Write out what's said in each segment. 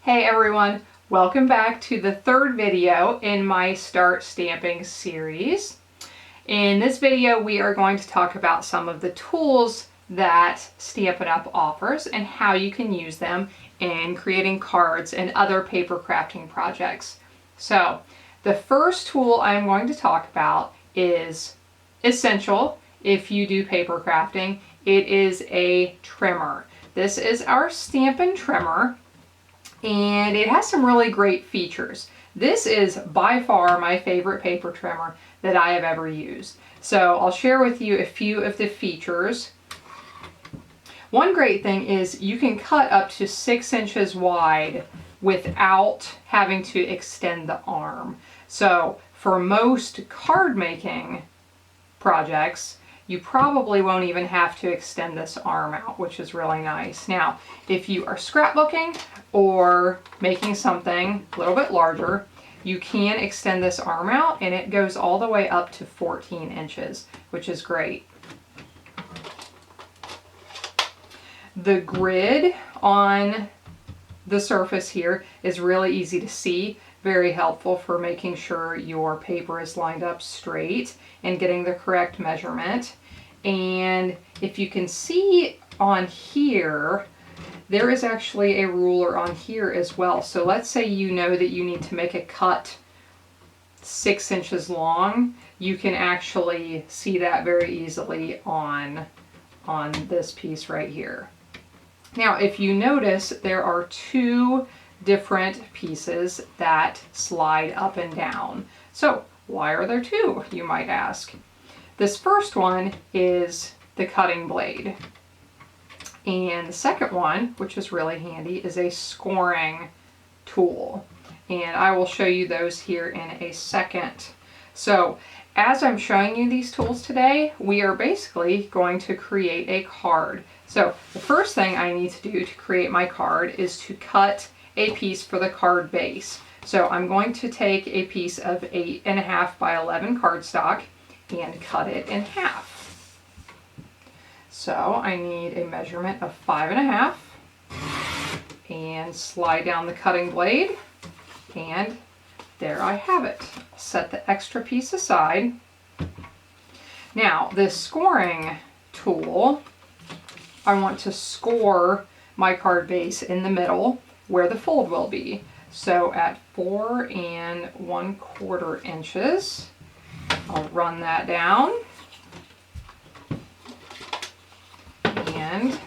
Hey everyone, welcome back to the third video in my Start Stamping series. In this video we are going to talk about some of the tools that Stampin' Up! Offers and how you can use them in creating cards and other paper crafting projects. So the first tool I'm going to talk about is essential if you do paper crafting. It is a trimmer. This is our Stampin' Trimmer. And it has some really great features. This is by far my favorite paper trimmer that I have ever used. So I'll share with you a few of the features. One great thing is you can cut up to 6 inches wide without having to extend the arm. So for most card making projects, you probably won't even have to extend this arm out, which is really nice. Now, if you are scrapbooking or making something a little bit larger, you can extend this arm out and it goes all the way up to 14 inches, which is great. The grid on the surface here is really easy to see, very helpful for making sure your paper is lined up straight and getting the correct measurement. And if you can see on here, there is actually a ruler on here as well. So let's say you know that you need to make a cut 6 inches long. You can actually see that very easily on this piece right here. Now, if you notice, there are two different pieces that slide up and down. So why are there two, you might ask? This first one is the cutting blade. And the second one, which is really handy, is a scoring tool. And I will show you those here in a second. So as I'm showing you these tools today, we are basically going to create a card. So the first thing I need to do to create my card is to cut a piece for the card base. So I'm going to take a piece of 8.5 by 11 cardstock and cut it in half. So I need a measurement of 5.5 and slide down the cutting blade, and there I have it. Set the extra piece aside. Now this scoring tool, I want to score my card base in the middle where the fold will be. So at 4 1/4 inches, I'll run that down, and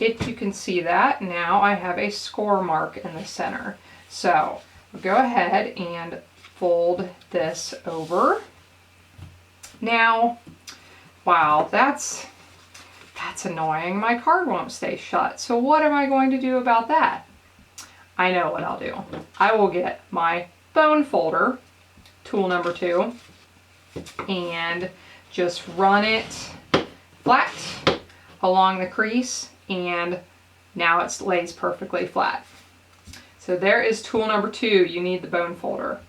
if you can see that, now I have a score mark in the center. So I'll go ahead and fold this over. Now, wow, that's annoying. My card won't stay shut. So what am I going to do about that? I know what I'll do. I will get my bone folder, tool number 2, and just run it flat along the crease, and now it lays perfectly flat. So there is tool number 2. You need the bone folder.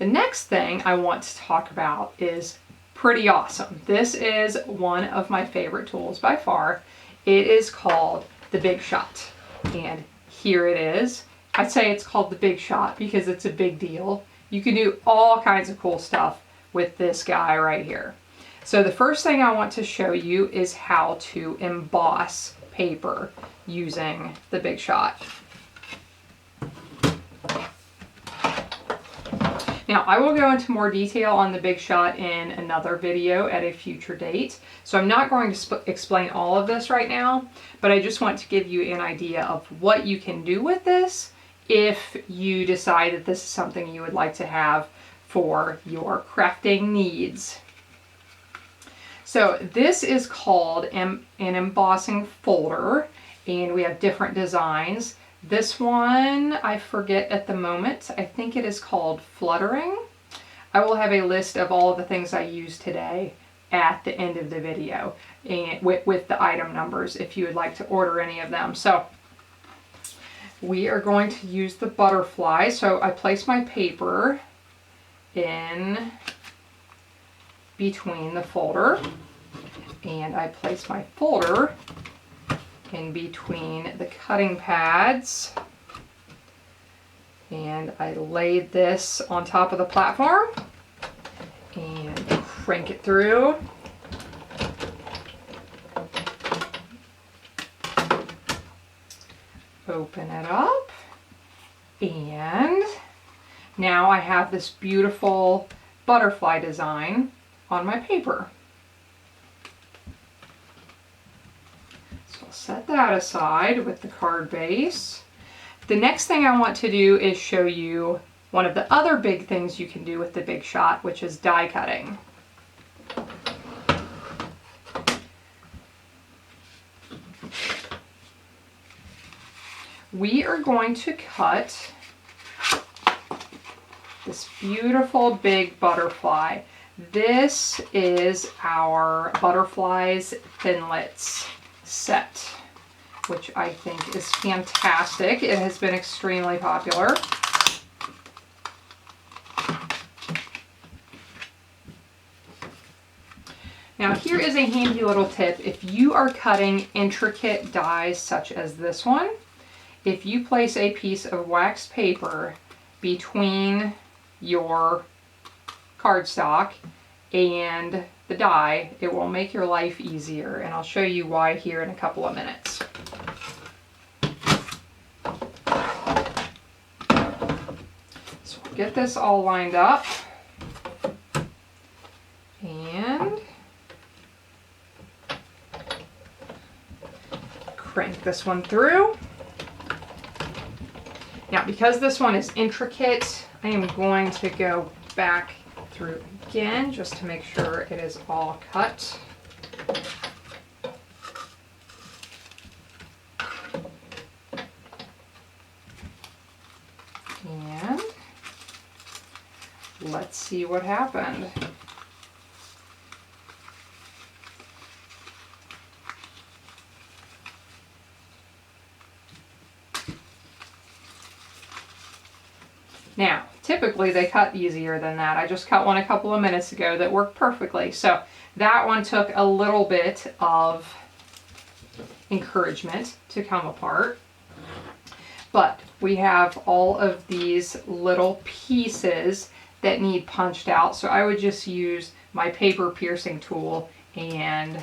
The next thing I want to talk about is pretty awesome. This is one of my favorite tools by far. It is called the Big Shot, and here it is. I'd say it's called the Big Shot because it's a big deal. You can do all kinds of cool stuff with this guy right here. So the first thing I want to show you is how to emboss paper using the Big Shot. Now, I will go into more detail on the Big Shot in another video at a future date. So I'm not going to explain all of this right now, but I just want to give you an idea of what you can do with this if you decide that this is something you would like to have for your crafting needs. So this is called an embossing folder, and we have different designs. This one, I forget at the moment. I think it is called Fluttering. I will have a list of all of the things I used today at the end of the video, and with the item numbers if you would like to order any of them. So we are going to use the butterfly. So I place my paper in between the folder, and I place my folder in in between the cutting pads. And I laid this on top of the platform and crank it through. Open it up, and now I have this beautiful butterfly design on my paper. So I'll set that aside with the card base. The next thing I want to do is show you one of the other big things you can do with the Big Shot, which is die cutting. We are going to cut this beautiful big butterfly. This is our Butterflies Thinlits set, which I think is fantastic. It has been extremely popular. Now here is a handy little tip. If you are cutting intricate dies such as this one, if you place a piece of waxed paper between your cardstock and the die, it will make your life easier, and I'll show you why here in a couple of minutes. So we'll get this all lined up and crank this one through. Now, because this one is intricate, I am going to go back through again just to make sure it is all cut. And let's see what happened. Now, typically they cut easier than that. I just cut one a couple of minutes ago that worked perfectly. So that one took a little bit of encouragement to come apart. But we have all of these little pieces that need punched out. So I would just use my paper piercing tool and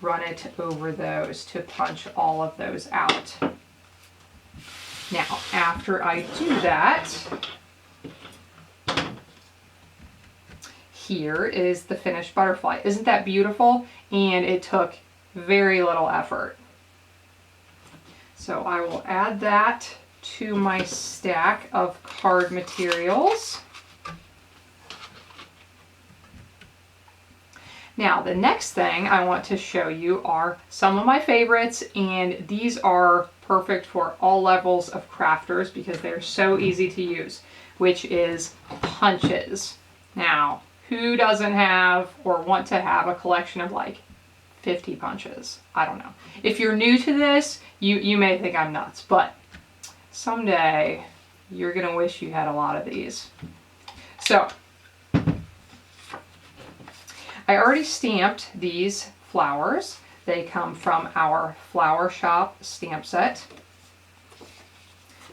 run it over those to punch all of those out. Now, after I do that, here is the finished butterfly. Isn't that beautiful? And it took very little effort. So I will add that to my stack of card materials. Now, the next thing I want to show you are some of my favorites, and these are perfect for all levels of crafters because they're so easy to use, which is punches. Now, who doesn't have or want to have a collection of like 50 punches? I don't know. If you're new to this, you may think I'm nuts, but someday you're gonna wish you had a lot of these. So, I already stamped these flowers. They come from our Flower Shop stamp set.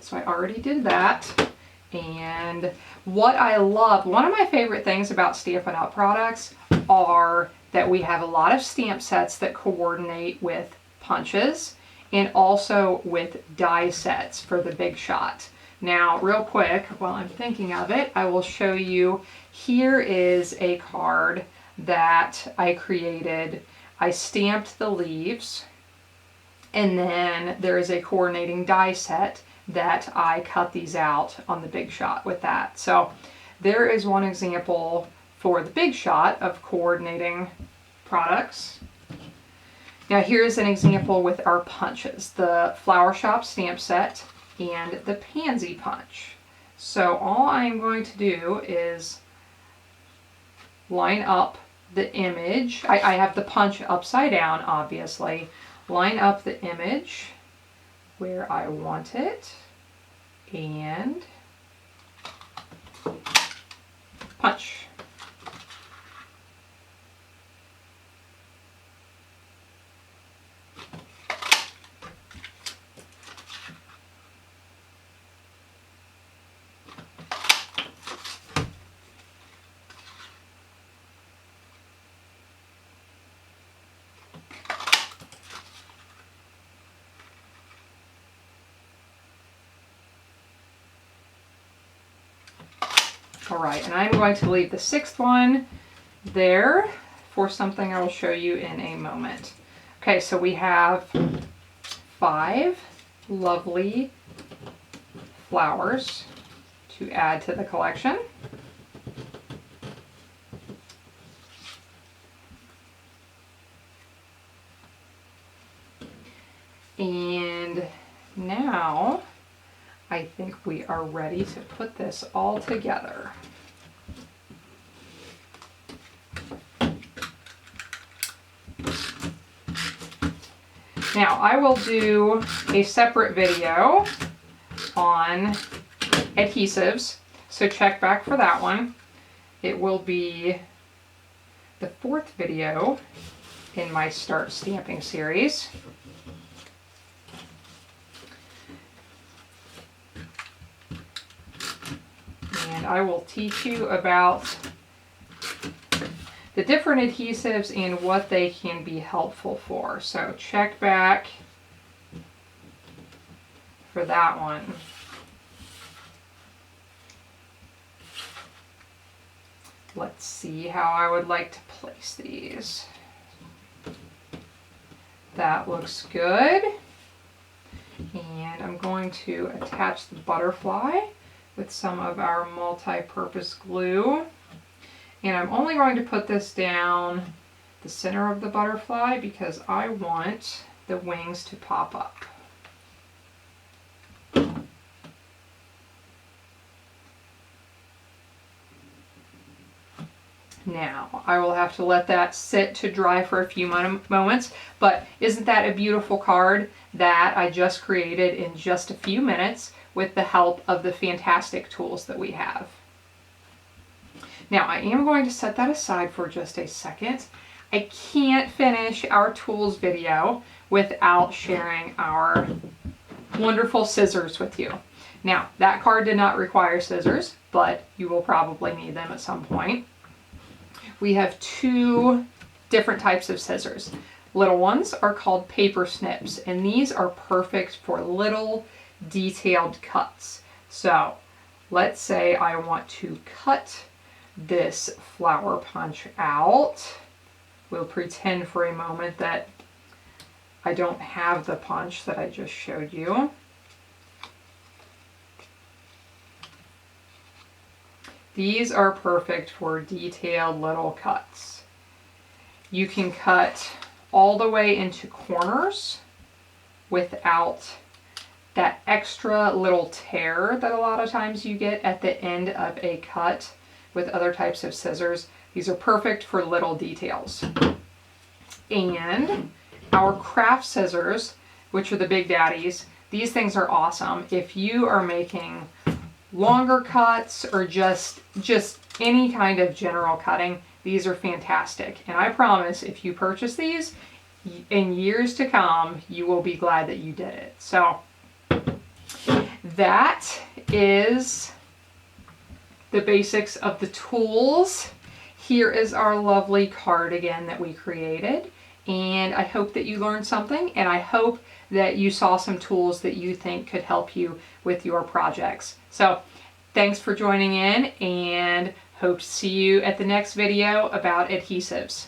So I already did that. And what I love, one of my favorite things about Stampin' Up! Products are that we have a lot of stamp sets that coordinate with punches and also with die sets for the Big Shot. Now, real quick, while I'm thinking of it, I will show you, here is a card that I created. I stamped the leaves, and then there is a coordinating die set that I cut these out on the Big Shot with that. So there is one example for the Big Shot of coordinating products. Now here's an example with our punches, the Flower Shop stamp set and the Pansy punch. So all I'm going to do is line up the image. I have the punch upside down, obviously. Line up the image where I want it and punch. All right, and I'm going to leave the 6th one there for something I will show you in a moment. Okay, so we have 5 lovely flowers to add to the collection. And now I think we are ready to put this all together. Now I will do a separate video on adhesives, so check back for that one. It will be the 4th video in my Start Stamping series. And I will teach you about the different adhesives and what they can be helpful for. So check back for that one. Let's see how I would like to place these. That looks good. And I'm going to attach the butterfly with some of our multi-purpose glue. And I'm only going to put this down the center of the butterfly because I want the wings to pop up. Now, I will have to let that sit to dry for a few moments, but isn't that a beautiful card that I just created in just a few minutes with the help of the fantastic tools that we have? Now, I am going to set that aside for just a second. I can't finish our tools video without sharing our wonderful scissors with you. Now, that card did not require scissors, but you will probably need them at some point. We have 2 different types of scissors. Little ones are called paper snips, and these are perfect for little detailed cuts. So let's say I want to cut this flower punch out. We'll pretend for a moment that I don't have the punch that I just showed you. These are perfect for detailed little cuts. You can cut all the way into corners without that extra little tear that a lot of times you get at the end of a cut with other types of scissors. These are perfect for little details. And our craft scissors, which are the big daddies, these things are awesome if you are making longer cuts or just any kind of general cutting. These are fantastic, and I promise if you purchase these in years to come, you will be glad that you did it. So that is the basics of the tools. Here is our lovely card again that we created, and I hope that you learned something, and I hope that you saw some tools that you think could help you with your projects. So thanks for joining in, and hope to see you at the next video about adhesives.